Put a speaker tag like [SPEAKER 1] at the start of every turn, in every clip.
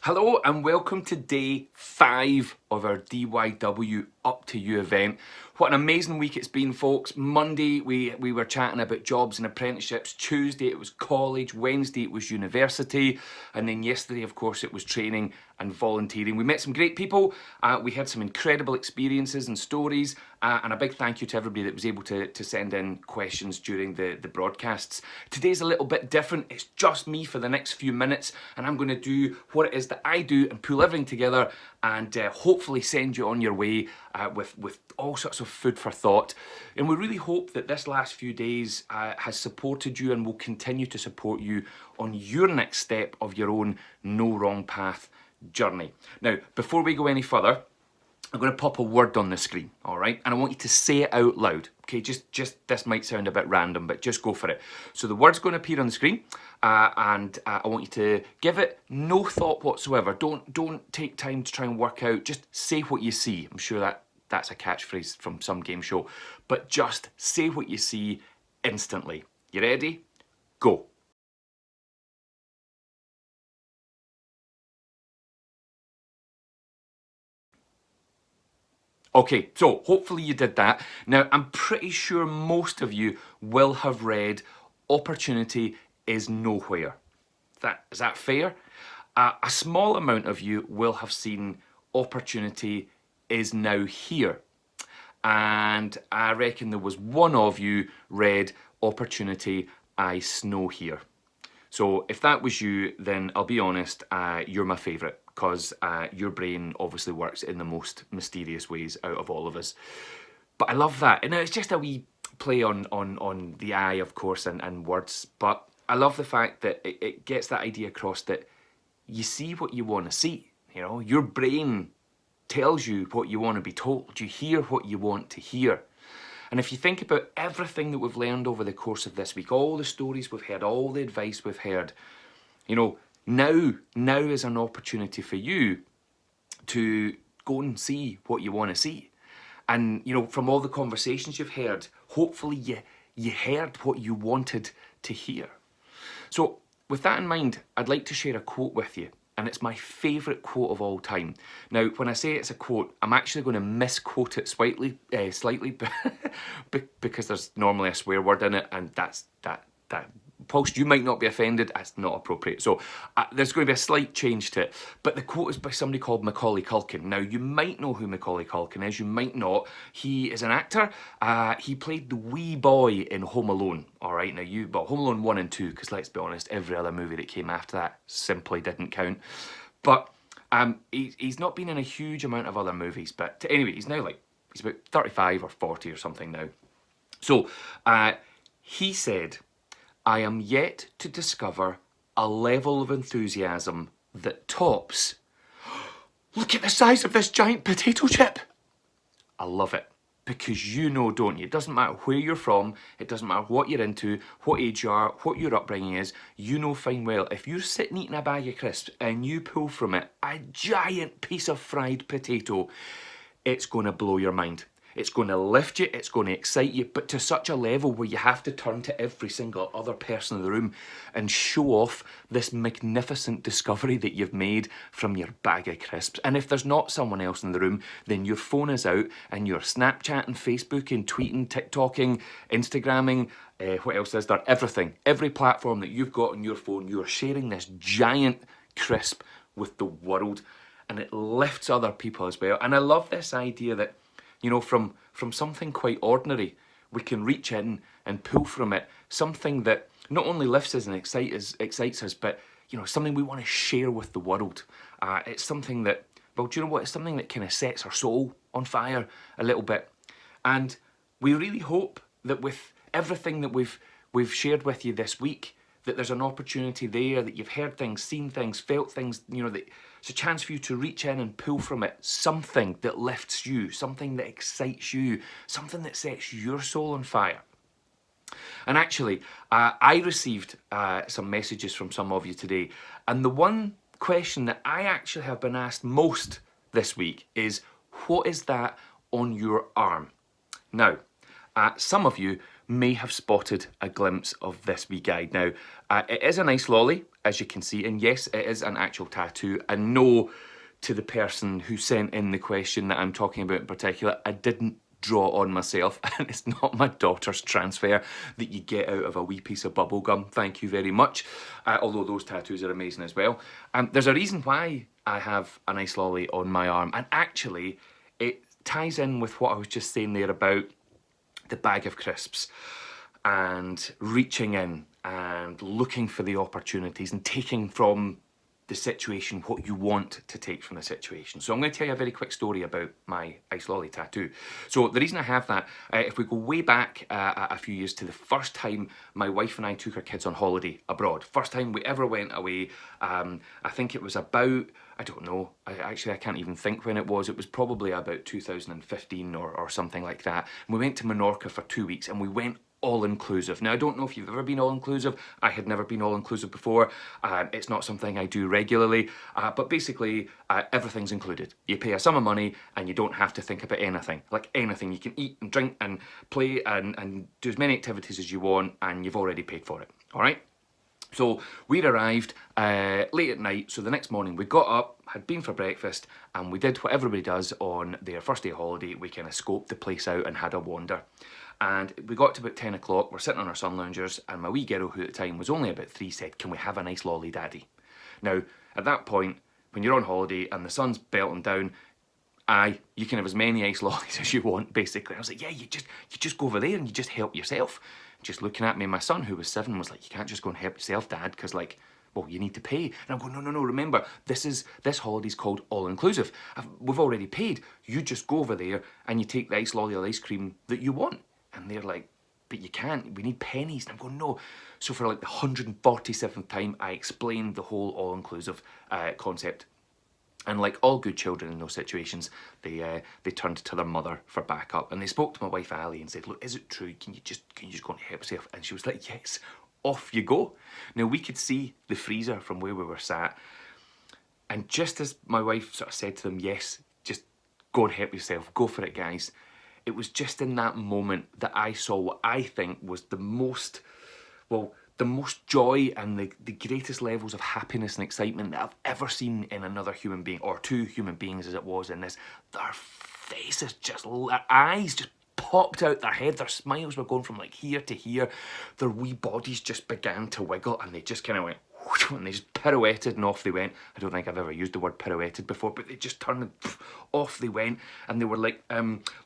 [SPEAKER 1] Hello and welcome to day 5 of our DYW Up To You event. What an amazing week it's been, folks. Monday we were chatting about jobs and apprenticeships. Tuesday it was college. Wednesday it was university. And then yesterday, of course, it was training and volunteering. We met some great people. We had some incredible experiences and stories. And a big thank you to everybody that was able to send in questions during the broadcasts. Today's a little bit different. It's just me for the next few minutes. And I'm going to do what it is that I do and pull everything together and hopefully send you on your way with all sorts of food for thought. And we really hope that this last few days has supported you and will continue to support you on your next step of your own no wrong path journey. Now, before we go any further, I'm going to pop a word on the screen, all right? And I want you to say it out loud, okay? Just this might sound a bit random, but just go for it. So the word's going to appear on the screen, and I want you to give it no thought whatsoever. Don't take time to try and work out. Just say what you see. I'm sure that's a catchphrase from some game show. But just say what you see instantly. You ready? Go. Okay, so hopefully you did that. Now, I'm pretty sure most of you will have read Opportunity is Nowhere. Is that fair? A small amount of you will have seen Opportunity is Now Here. And I reckon there was one of you read Opportunity I Snow Here. So if that was you, then I'll be honest, you're my favourite, because your brain obviously works in the most mysterious ways out of all of us. But I love that. And it's just a wee play on the eye, of course, and words. But I love the fact that it gets that idea across that you see what you want to see. You know, your brain tells you what you want to be told. You hear what you want to hear. And if you think about everything that we've learned over the course of this week, all the stories we've heard, all the advice we've heard, you know, now is an opportunity for you to go and see what you want to see. And, you know, from all the conversations you've heard, hopefully you heard what you wanted to hear. So with that in mind, I'd like to share a quote with you. And it's my favourite quote of all time. Now, when I say it's a quote, I'm actually going to misquote it slightly, because there's normally a swear word in it, and that Post, you might not be offended, that's not appropriate. So there's going to be a slight change to it. But the quote is by somebody called Macaulay Culkin. Now, you might know who Macaulay Culkin is, you might not. He is an actor. He played the wee boy in Home Alone, all right? Now, Home Alone 1 and 2, because let's be honest, every other movie that came after that simply didn't count. But he's not been in a huge amount of other movies. But anyway, he's about 35 or 40 or something now. So he said, I am yet to discover a level of enthusiasm that tops, look at the size of this giant potato chip. I love it, because you know, don't you? It doesn't matter where you're from, it doesn't matter what you're into, what age you are, what your upbringing is, you know fine well, if you're sitting eating a bag of crisps and you pull from it a giant piece of fried potato, it's going to blow your mind. It's going to lift you, it's going to excite you, but to such a level where you have to turn to every single other person in the room and show off this magnificent discovery that you've made from your bag of crisps. And if there's not someone else in the room, then your phone is out and you're Snapchatting, Facebooking, tweeting, TikToking, Instagramming, what else is there? Everything. Every platform that you've got on your phone, you're sharing this giant crisp with the world, and it lifts other people as well. And I love this idea that, you know, from something quite ordinary, we can reach in and pull from it something that not only lifts us and excites us, but, you know, something we want to share with the world. It's something that, well, do you know what? It's something that kind of sets our soul on fire a little bit. And we really hope that with everything that we've shared with you this week, that there's an opportunity there, that you've heard things, seen things, felt things, you know, that it's a chance for you to reach in and pull from it something that lifts you, something that excites you, something that sets your soul on fire. And actually, I received some messages from some of you today, and the one question that I actually have been asked most this week is, what is that on your arm? Now, some of you may have spotted a glimpse of this wee guide. Now, it is a nice lolly. as you can see. And yes, it is an actual tattoo. And no, to the person who sent in the question that I'm talking about in particular, I didn't draw on myself, and it's not my daughter's transfer that you get out of a wee piece of bubble gum. Thank you very much. Although those tattoos are amazing as well. There's a reason why I have an ice lolly on my arm, and actually it ties in with what I was just saying there about the bag of crisps and reaching in and looking for the opportunities and taking from the situation what you want to take from the situation. So I'm going to tell you a very quick story about my ice lolly tattoo. So the reason I have that, if we go way back a few years to the first time my wife and I took our kids on holiday abroad, first time we ever went away, I think it was about, I don't know, I can't even think when it was probably about 2015 or something like that. And we went to Menorca for 2 weeks, and we went all-inclusive. Now, I don't know if you've ever been all-inclusive. I had never been all-inclusive before. It's not something I do regularly, but basically everything's included. You pay a sum of money and you don't have to think about anything. Like anything. You can eat and drink and play and do as many activities as you want, and you've already paid for it. All right? So we arrived late at night, so the next morning we got up, had been for breakfast, and we did what everybody does on their first day of holiday. We kind of scoped the place out and had a wander. And we got to about 10 o'clock, we're sitting on our sun loungers, and my wee girl, who at the time was only about 3, said, "Can we have a nice lolly, Daddy?" Now, at that point, when you're on holiday and the sun's belting down, you can have as many ice lollies as you want, basically. I was like, yeah, you just go over there and you just help yourself. Just looking at me, my son, who was 7, was like, "You can't just go and help yourself, Dad, because like, well, you need to pay." And I'm going, no, remember, this holiday's called all-inclusive. We've already paid. You just go over there and you take the ice lolly or ice cream that you want. And they're like, "But you can't, we need pennies." And I'm going, no. So for like the 147th time, I explained the whole all-inclusive concept. And like all good children in those situations, they turned to their mother for backup. And they spoke to my wife, Ali, and said, "Look, is it true? Can you just go and help yourself?" And she was like, "Yes, off you go." Now, we could see the freezer from where we were sat. And just as my wife sort of said to them, "Yes, just go and help yourself. Go for it, guys." It was just in that moment that I saw what I think was the most joy and the greatest levels of happiness and excitement that I've ever seen in another human being, or two human beings as it was in this. Their faces their eyes just popped out their head, their smiles were going from like here to here, their wee bodies just began to wiggle, and they just kind of went, and they just pirouetted and off they went. I don't think I've ever used the word pirouetted before, but they just turned and off they went. And they were like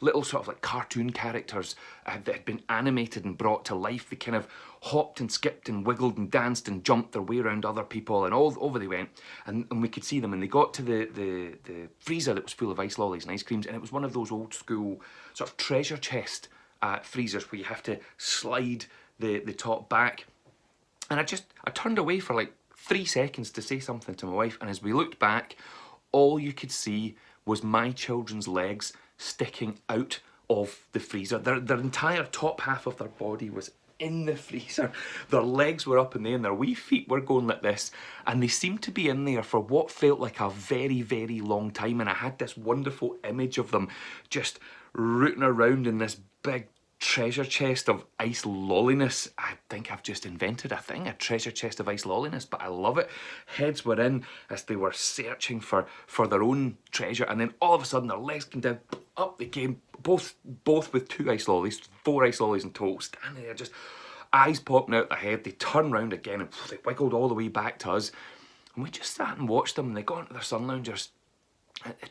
[SPEAKER 1] little sort of like cartoon characters that had been animated and brought to life. They kind of hopped and skipped and wiggled and danced and jumped their way around other people, and all over they went. And we could see them, and they got to the freezer that was full of ice lollies and ice creams, and it was one of those old school sort of treasure chest freezers where you have to slide the top back. And I turned away for like 3 seconds to say something to my wife, and as we looked back, all you could see was my children's legs sticking out of the freezer. Their entire top half of their body was in the freezer. Their legs were up in there and their wee feet were going like this, and they seemed to be in there for what felt like a very, very long time. And I had this wonderful image of them just rooting around in this big treasure chest of ice lolliness. I think I've just invented a thing, a treasure chest of ice lolliness, but I love it. Heads were in as they were searching for their own treasure, and then all of a sudden their legs came down, up they came, both with 2 ice lollies, 4 ice lollies in total, standing there, just eyes popping out their head. They turned round again and they wiggled all the way back to us, and we just sat and watched them, and they got into their sun loungers.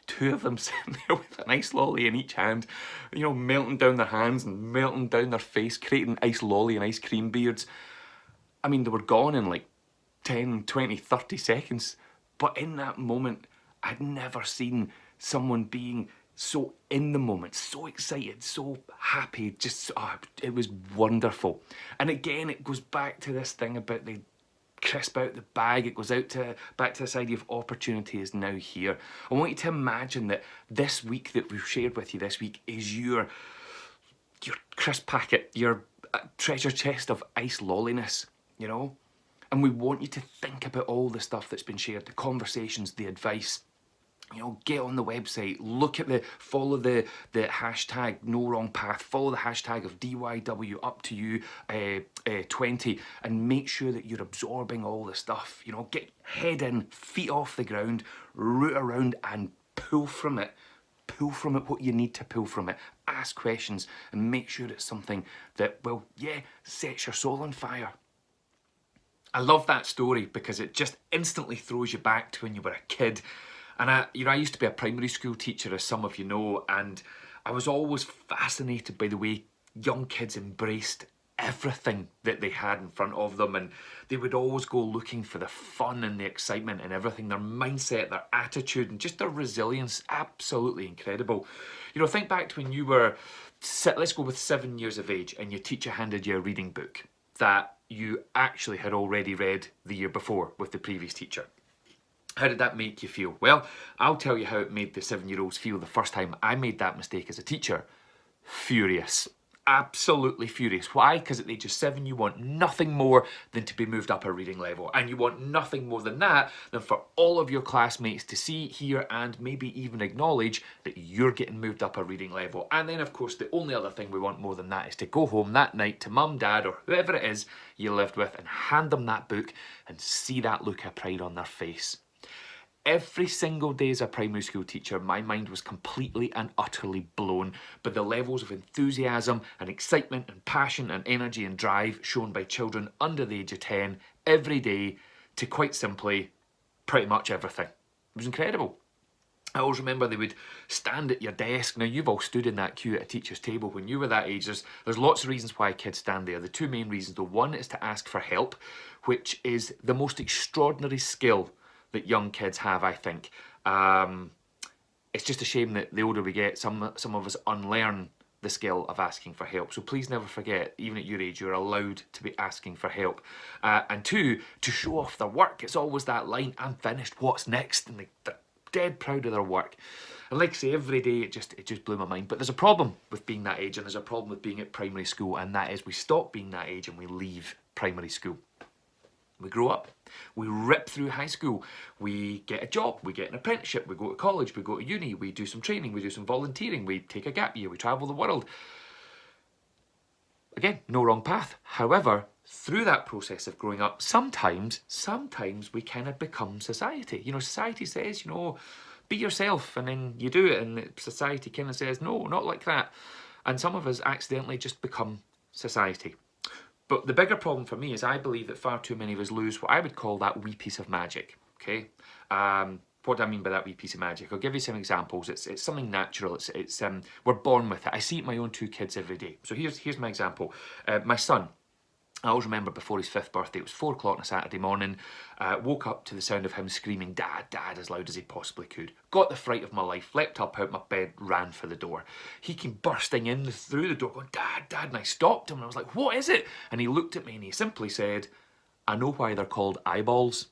[SPEAKER 1] 2 of them sitting there with an ice lolly in each hand, you know, melting down their hands and melting down their face, creating ice lolly and ice cream beards. I mean, they were gone in like 10, 20, 30 seconds. But in that moment, I'd never seen someone being so in the moment, so excited, so happy. It was wonderful. And again, it goes back to this thing about the crisp out the bag. It goes back to this idea of opportunity is now here. I want you to imagine that this week that we've shared with you this week is your crisp packet, your treasure chest of ice lolliness, you know? And we want you to think about all the stuff that's been shared, the conversations, the advice, You know, get on the website, follow the hashtag no wrong path, follow the hashtag of DYW up to you 20, and make sure that you're absorbing all the stuff. You know, get head in, feet off the ground, root around and pull from it. Pull from it what you need to pull from it. Ask questions and make sure it's something that, well, yeah, sets your soul on fire. I love that story because it just instantly throws you back to when you were a kid. And I used to be a primary school teacher, as some of you know, and I was always fascinated by the way young kids embraced everything that they had in front of them, and they would always go looking for the fun and the excitement and everything. Their mindset, their attitude, and just their resilience, absolutely incredible. You know, think back to when you were, let's go with 7 years of age, and your teacher handed you a reading book that you actually had already read the year before with the previous teacher. How did that make you feel? Well, I'll tell you how it made the 7-year-olds feel the first time I made that mistake as a teacher. Furious. Absolutely furious. Why? Because at the age of 7 you want nothing more than to be moved up a reading level, and you want nothing more than that than for all of your classmates to see, hear and maybe even acknowledge that you're getting moved up a reading level. And then of course the only other thing we want more than that is to go home that night to mum, dad or whoever it is you lived with and hand them that book and see that look of pride on their face. Every single day as a primary school teacher, my mind was completely and utterly blown by the levels of enthusiasm and excitement and passion and energy and drive shown by children under the age of 10 every day to, quite simply, pretty much everything. It was incredible. I always remember they would stand at your desk. Now, you've all stood in that queue at a teacher's table when you were that age. There's lots of reasons why kids stand there. The two main reasons, the one is to ask for help, which is the most extraordinary skill that young kids have, I think. It's just a shame that the older we get, some of us unlearn the skill of asking for help. So please never forget, even at your age, you're allowed to be asking for help. And two, to show off their work. It's always that line, I'm finished, what's next? And they're dead proud of their work. And like I say, every day it just blew my mind. But there's a problem with being that age, and there's a problem with being at primary school, and that is we stop being that age and we leave primary school. We grow up, we rip through high school, we get a job, we get an apprenticeship, we go to college, we go to uni, we do some training, we do some volunteering, we take a gap year, we travel the world. Again, no wrong path. However, through that process of growing up, sometimes we kind of become society. You know, society says, you know, be yourself, and then you do it, and society kind of says, no, not like that. And some of us accidentally just become society. But the bigger problem for me is I believe that far too many of us lose what I would call that wee piece of magic, okay? What do I mean by that wee piece of magic? I'll give you some examples. It's something natural. We're born with it. I see it in my own two kids every day. So here's my example. My son, I always remember before his 5th birthday, it was 4 o'clock on a Saturday morning, woke up to the sound of him screaming, Dad, Dad, as loud as he possibly could. Got the fright of my life, leapt up out my bed, ran for the door. He came bursting in through the door going, Dad, Dad, and I stopped him and I was like, what is it? And he looked at me and he simply said, I know why they're called eyeballs.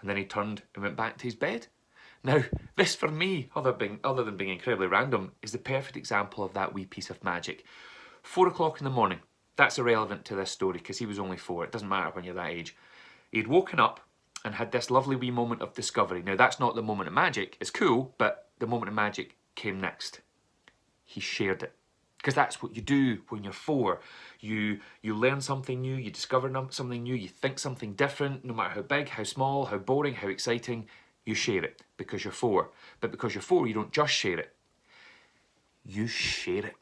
[SPEAKER 1] And then he turned and went back to his bed. Now, this for me, other than being incredibly random, is the perfect example of that wee piece of magic. 4 o'clock in the morning. That's irrelevant to this story because he was only 4. It doesn't matter when you're that age. He'd woken up and had this lovely wee moment of discovery. Now, that's not the moment of magic. It's cool, but the moment of magic came next. He shared it. Because that's what you do when you're 4. You learn something new, you discover something new, you think something different, no matter how big, how small, how boring, how exciting, you share it because you're 4. But because you're 4, you don't just share it. You share it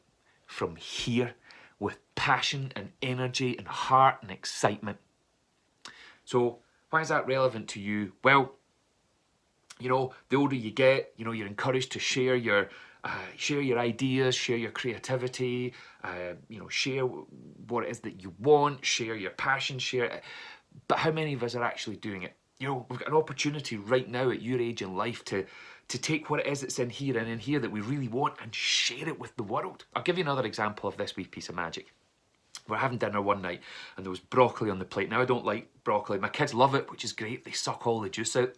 [SPEAKER 1] from here with passion and energy and heart and excitement. So why is that relevant to you? Well, you know, the older you get, you know, you're encouraged to share your ideas, share your creativity, you know, share what it is that you want, share your passion, share it. But how many of us are actually doing it? You know, we've got an opportunity right now at your age in life to take what it is that's in here and in here that we really want and share it with the world. I'll give you another example of this wee piece of magic. We're having dinner one night and there was broccoli on the plate. Now, I don't like broccoli. My kids love it, which is great. They suck all the juice out.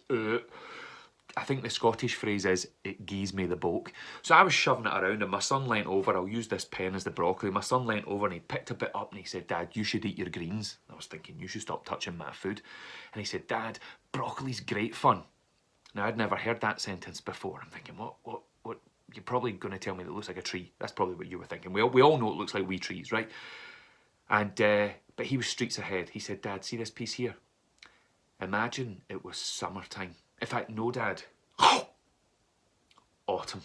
[SPEAKER 1] I think the Scottish phrase is, it gies me the bulk. So I was shoving it around and my son leant over. I'll use this pen as the broccoli. My son leant over and he picked a bit up and he said, Dad, you should eat your greens. I was thinking, you should stop touching my food. And he said, Dad, broccoli's great fun. Now, I'd never heard that sentence before. I'm thinking, what? You're probably going to tell me that it looks like a tree. That's probably what you were thinking. We all know it looks like wee trees, right? And but he was streets ahead. He said, Dad, see this piece here? Imagine it was summertime. In fact, no, Dad. Autumn.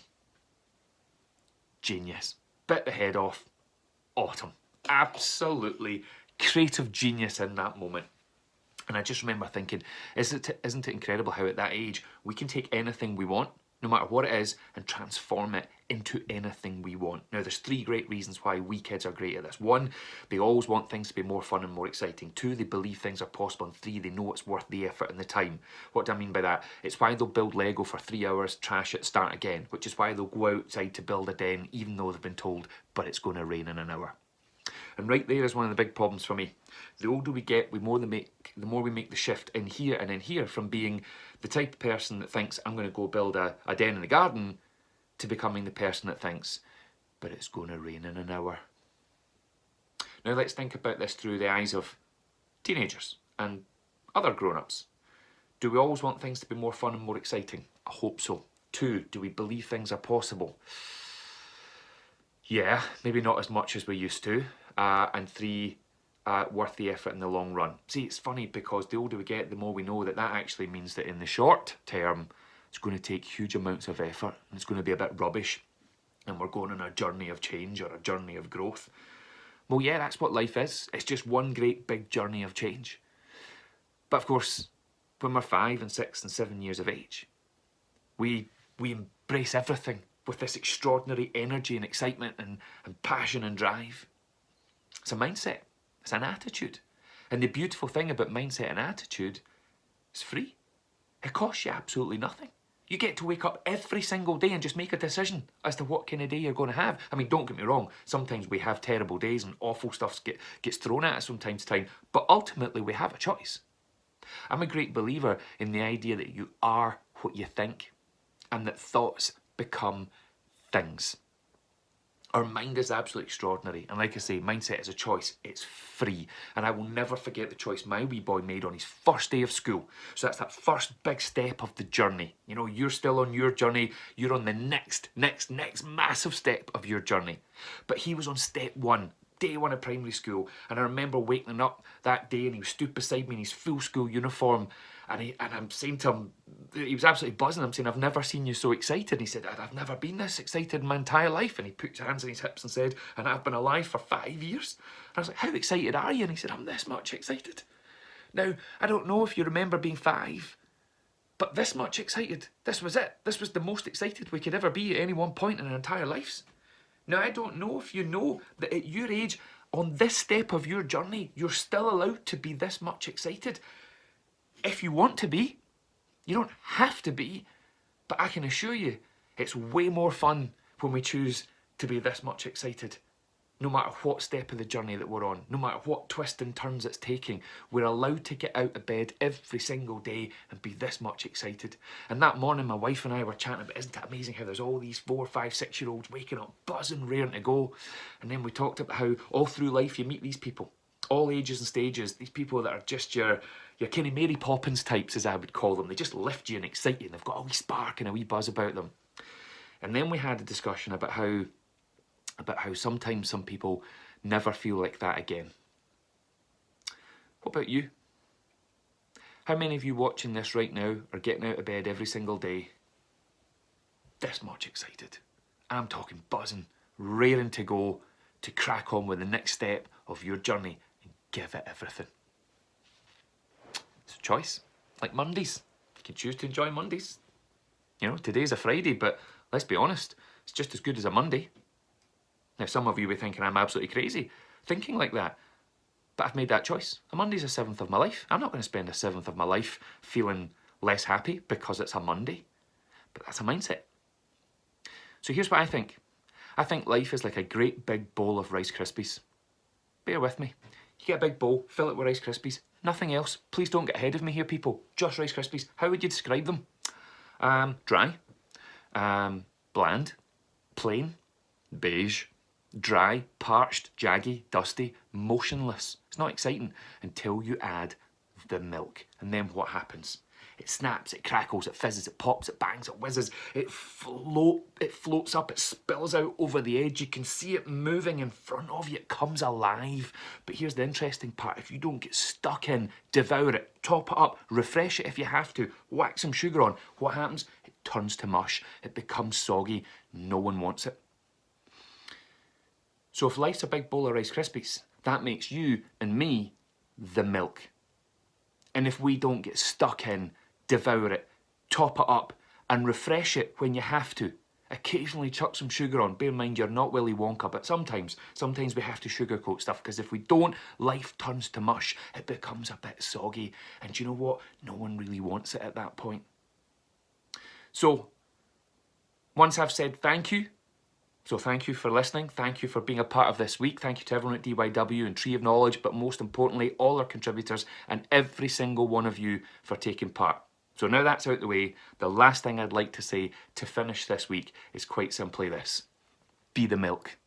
[SPEAKER 1] Genius. Bit the head off. Autumn. Absolutely creative genius in that moment. And I just remember thinking, isn't it incredible how at that age we can take anything we want, no matter what it is, and transform it into anything we want. Now, there's 3 great reasons why we kids are great at this. 1, they always want things to be more fun and more exciting. 2, they believe things are possible. And 3, they know it's worth the effort and the time. What do I mean by that? It's why they'll build Lego for 3 hours, trash it, start again, which is why they'll go outside to build a den, even though they've been told, but it's going to rain in an hour. And right there is one of the big problems for me. The older we get, the more we make the shift in here and in here from being the type of person that thinks, I'm going to go build a den in the garden, to becoming the person that thinks, but it's going to rain in an hour. Now let's think about this through the eyes of teenagers and other grown-ups. Do we always want things to be more fun and more exciting? I hope so. 2, do we believe things are possible? Yeah, maybe not as much as we used to. And 3, worth the effort in the long run. See, it's funny because the older we get, the more we know that actually means that in the short term, it's going to take huge amounts of effort and it's going to be a bit rubbish. And we're going on a journey of change or a journey of growth. Well, yeah, that's what life is. It's just one great big journey of change. But of course, when we're 5 and 6 and 7 years of age, we embrace everything with this extraordinary energy and excitement and passion and drive. It's a mindset. It's an attitude. And the beautiful thing about mindset and attitude, it's free. It costs you absolutely nothing. You get to wake up every single day and just make a decision as to what kind of day you're going to have. I mean, don't get me wrong, sometimes we have terrible days and awful stuff gets thrown at us from time to time, but ultimately we have a choice. I'm a great believer in the idea that you are what you think and that thoughts become things. Our mind is absolutely extraordinary, and like I say, mindset is a choice. It's free, and I will never forget the choice my wee boy made on his first day of school. So that's that first big step of the journey. You know, you're still on your journey. You're on the next massive step of your journey. But he was on step 1. Day 1 of primary school, and I remember waking up that day and he was stood beside me in his full school uniform, and I'm saying to him, he was absolutely buzzing. I'm saying, I've never seen you so excited. And he said, I've never been this excited in my entire life. And he put his hands on his hips and said, and I've been alive for 5 years. And I was like, how excited are you? And he said, I'm this much excited. Now, I don't know if you remember being 5, but this much excited. This was it. This was the most excited we could ever be at any one point in our entire lives. Now, I don't know if you know that at your age, on this step of your journey, you're still allowed to be this much excited. If you want to be, you don't have to be, but I can assure you, it's way more fun when we choose to be this much excited. No matter what step of the journey that we're on, no matter what twists and turns it's taking, we're allowed to get out of bed every single day and be this much excited. And that morning, my wife and I were chatting about, isn't it amazing how there's all these 4, 5, 6-year-olds waking up, buzzing, raring to go. And then we talked about how all through life you meet these people, all ages and stages, these people that are just your kind of Mary Poppins types, as I would call them. They just lift you and excite you, and they've got a wee spark and a wee buzz about them. And then we had a discussion about how sometimes some people never feel like that again. What about you? How many of you watching this right now are getting out of bed every single day this much excited? I'm talking buzzing, raring to go to crack on with the next step of your journey and give it everything. It's a choice. Like Mondays. You can choose to enjoy Mondays. You know, today's a Friday, but let's be honest, it's just as good as a Monday. Now, some of you will be thinking I'm absolutely crazy thinking like that, but I've made that choice. A Monday's a 7th of my life. I'm not going to spend a 7th of my life feeling less happy because it's a Monday, but that's a mindset. So here's what I think. I think life is like a great big bowl of Rice Krispies. Bear with me. You get a big bowl, fill it with Rice Krispies, nothing else. Please don't get ahead of me here, people. Just Rice Krispies. How would you describe them? Dry, bland, plain, beige, dry, parched, jaggy, dusty, motionless. It's not exciting until you add the milk. And then what happens? It snaps, it crackles, it fizzes, it pops, it bangs, it whizzes, it floats up, it spills out over the edge. You can see it moving in front of you. It comes alive. But here's the interesting part. If you don't get stuck in, devour it, top it up, refresh it if you have to, whack some sugar on, what happens? It turns to mush. It becomes soggy. No one wants it. So if life's a big bowl of Rice Krispies, that makes you and me the milk. And if we don't get stuck in, devour it, top it up, and refresh it when you have to, occasionally chuck some sugar on. Bear in mind, you're not Willy Wonka, but sometimes we have to sugarcoat stuff, because if we don't, life turns to mush. It becomes a bit soggy. And do you know what? No one really wants it at that point. So, once I've said thank you, so thank you for listening, thank you for being a part of this week, thank you to everyone at DYW and Tree of Knowledge, but most importantly, all our contributors and every single one of you for taking part. So now that's out the way, the last thing I'd like to say to finish this week is quite simply this: be the milk.